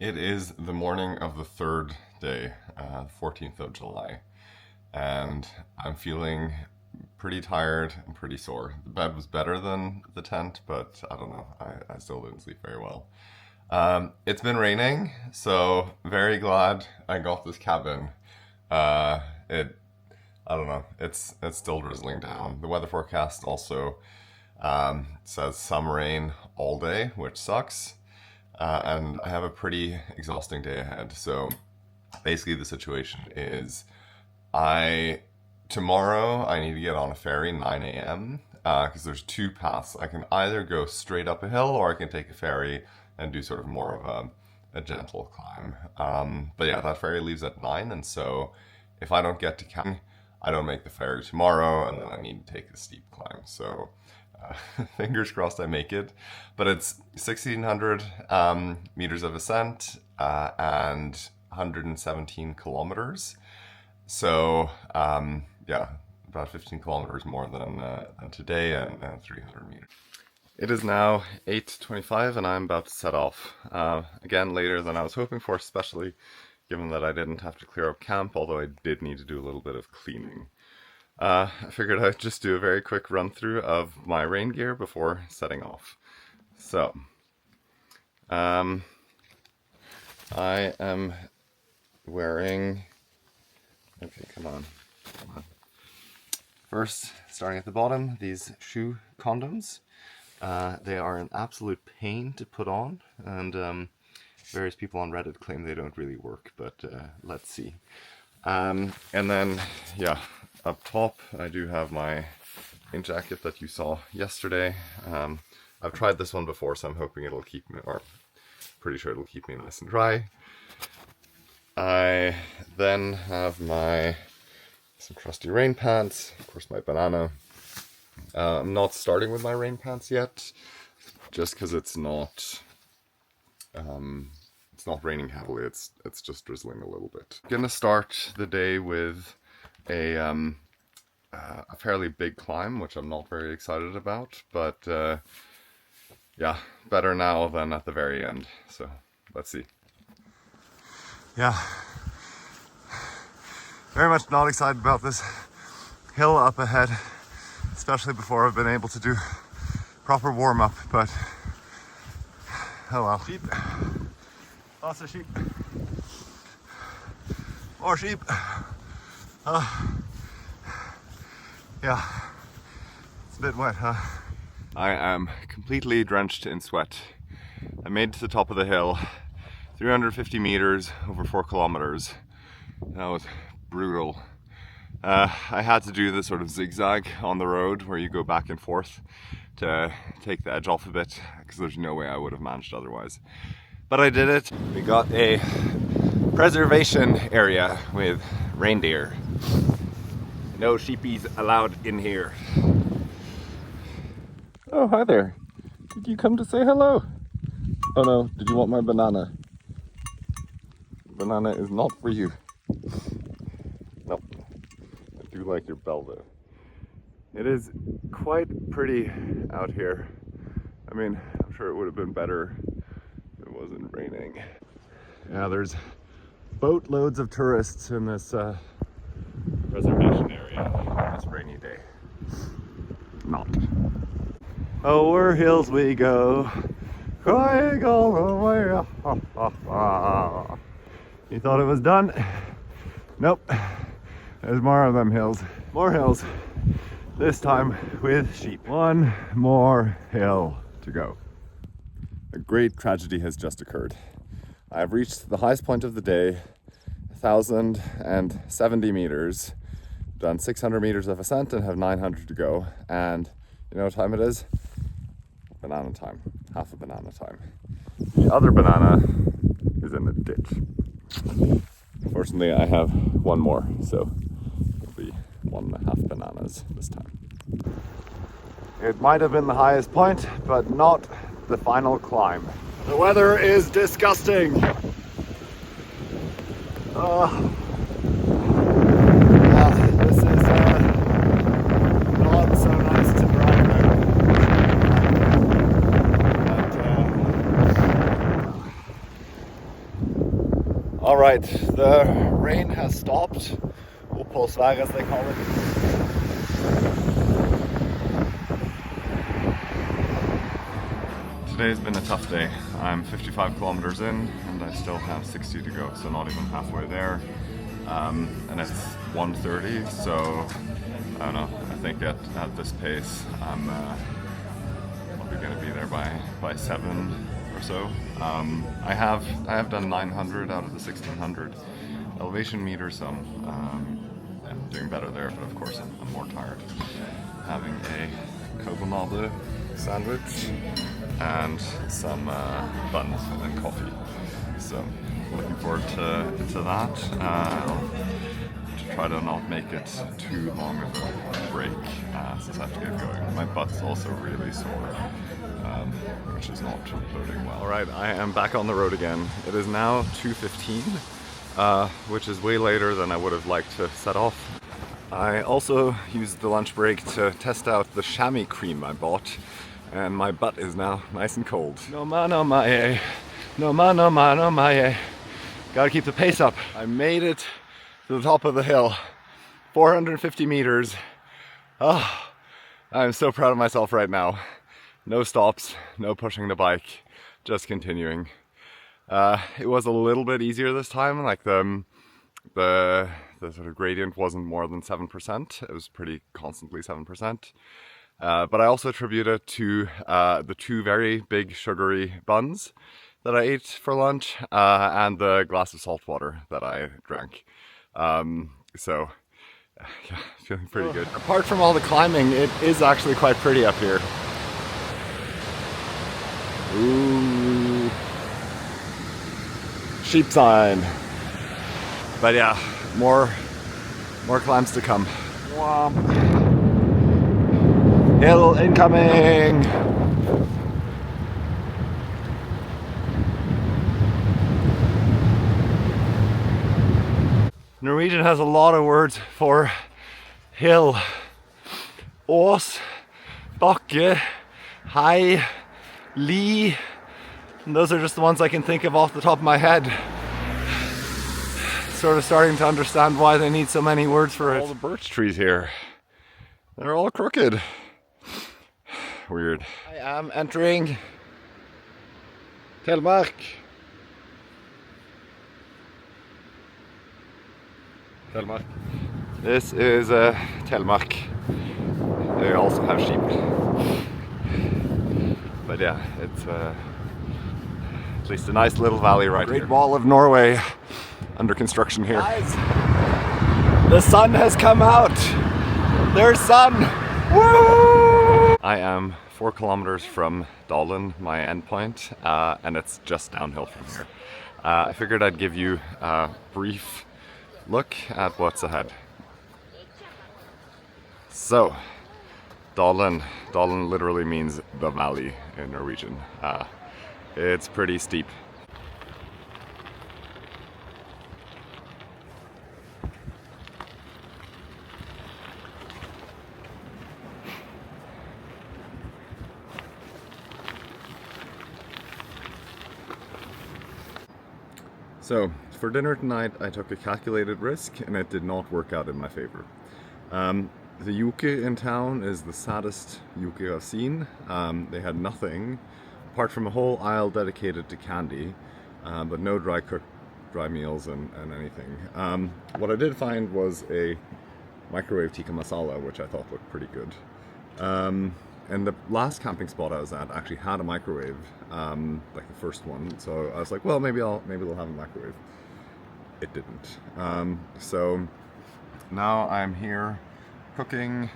It is the morning of the third day, 14th of July, and I'm feeling pretty tired and pretty sore. The bed was better than the tent, but I don't know. I still didn't sleep very well. It's been raining, so very glad I got this cabin. Uh, it, I don't know. It's still drizzling down. The weather forecast also says some rain all day, which sucks. And I have a pretty exhausting day ahead. So basically, the situation is I tomorrow I need to get on a ferry 9 a.m. Because there's two paths. I can either go straight up a hill or I can take a ferry and do sort of more of a gentle climb. But yeah, that ferry leaves at 9, and so if I don't get to camp, I don't make the ferry tomorrow, and then I need to take a steep climb. So fingers crossed I make it. But it's 1,600 meters of ascent and 117 kilometers. So yeah, about 15 kilometers more than today, and 300 meters. It is now 8:25 and I'm about to set off. Again, later than I was hoping for, especially given that I didn't have to clear up camp, although I did need to do a little bit of cleaning. I figured I'd just do a very quick run through of my rain gear before setting off. So, I am wearing, okay, come on. First, starting at the bottom, these shoe condoms. They are an absolute pain to put on, and various people on Reddit claim they don't really work, but let's see. And then, yeah, up top I do have my rain jacket that you saw yesterday. I've tried this one before, so I'm hoping it'll keep me, or pretty sure it'll keep me nice and dry. I then have some trusty rain pants, of course my banana. I'm not starting with my rain pants yet, just because it's not raining heavily. It's just drizzling a little bit. I'm gonna start the day with a fairly big climb, which I'm not very excited about, but yeah, better now than at the very end. So let's see. Yeah, very much not excited about this hill up ahead, especially before I've been able to do proper warm-up, but oh well. Sheep. Lots of sheep. More sheep. Yeah, it's a bit wet, huh? I am completely drenched in sweat. I made it to the top of the hill, 350 meters over 4 kilometers. That was brutal. I had to do this sort of zigzag on the road where you go back and forth to take the edge off a bit, because there's no way I would have managed otherwise. But I did it. We got a preservation area with reindeer. No sheepies allowed in here. Oh, hi there. Did you come to say hello? Oh no, did you want my banana? Banana is not for you. Nope. I do like your bell though. It is quite pretty out here. I mean, I'm sure it would have been better if it wasn't raining. Yeah, there's boatloads of tourists in this reservation area on this rainy day. Not. Over hills we go, crying all the way. You thought it was done? Nope. There's more of them hills. More hills. This time with sheep. One more hill to go. A great tragedy has just occurred. I have reached the highest point of the day, 1,070 meters, done 600 meters of ascent and have 900 to go. And you know what time it is? Banana time. Half a banana time. The other banana is in the ditch. Fortunately, I have one more, so it'll be 1.5 bananas this time. It might have been the highest point, but not the final climb. The weather is disgusting. This is not so nice to drive in. But Alright, the rain has stopped, oppholdsvær as they call it. Today's been a tough day. I'm 55 kilometers in and I still have 60 to go, so not even halfway there. And it's 1:30, so I don't know, I think at this pace I'm probably going to be there by 7 or so. I have done 900 out of the 1600 elevation meters, so I'm doing better there, but of course I'm more tired. Having a carbonade sandwich and some buns and coffee, so looking forward to that. I'll try to not make it too long of a break since I have to get going. My butt's also really sore, which is not boding well. Alright, I am back on the road again. It is now 2:15, which is way later than I would have liked to set off. I also used the lunch break to test out the chamois cream I bought, and my butt is now nice and cold. No ma no ma eh. No ma no ma no ma eh. Gotta keep the pace up. I made it to the top of the hill. 450 meters. Oh, I'm so proud of myself right now. No stops, no pushing the bike, just continuing. It was a little bit easier this time, like the sort of gradient wasn't more than 7%. It was pretty constantly 7%. But I also attribute it to the 2 very big sugary buns that I ate for lunch and the glass of salt water that I drank. So yeah, feeling pretty good. Apart from all the climbing, it is actually quite pretty up here. Ooh, sheep sign. But yeah, more climbs to come. Hill incoming. Norwegian has a lot of words for hill. Ås, bakke, hei, li. And those are just the ones I can think of off the top of my head. Sort of starting to understand why they need so many words for it. All the birch trees here, they're all crooked. Weird. I am entering Telemark. Telemark. This is Telemark. They also have sheep. But yeah, it's at least a nice little valley right here. Great Wall of Norway under construction here. Guys, the sun has come out. There's sun. Woo! I am 4 kilometers from Dalen, my endpoint, and it's just downhill from here. I figured I'd give you a brief look at what's ahead. So, Dalen literally means the valley in Norwegian. It's pretty steep. So, for dinner tonight I took a calculated risk and it did not work out in my favor. The yuke in town is the saddest yuke I've seen. They had nothing apart from a whole aisle dedicated to candy, but no dry meals and anything. What I did find was a microwave tikka masala, which I thought looked pretty good. And the last camping spot I was at actually had a microwave, like the first one. So I was like, well, maybe they'll have a microwave. It didn't. So now I'm here cooking.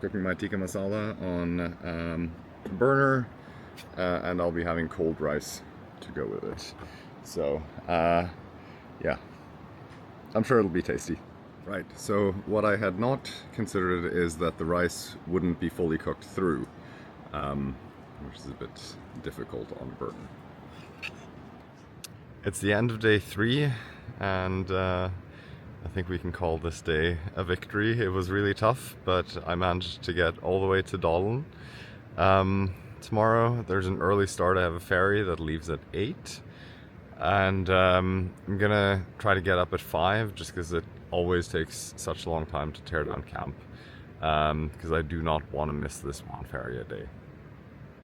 Cooking my tikka masala on burner, and I'll be having cold rice to go with it. So yeah, I'm sure it'll be tasty. Right, so what I had not considered is that the rice wouldn't be fully cooked through, which is a bit difficult on burner. It's the end of day 3, and I think we can call this day a victory. It was really tough, but I managed to get all the way to Dalen. tomorrow. There's an early start. I have a ferry that leaves at 8. And I'm gonna try to get up at 5 just because it always takes such a long time to tear down camp. Because I do not want to miss this one ferry a day.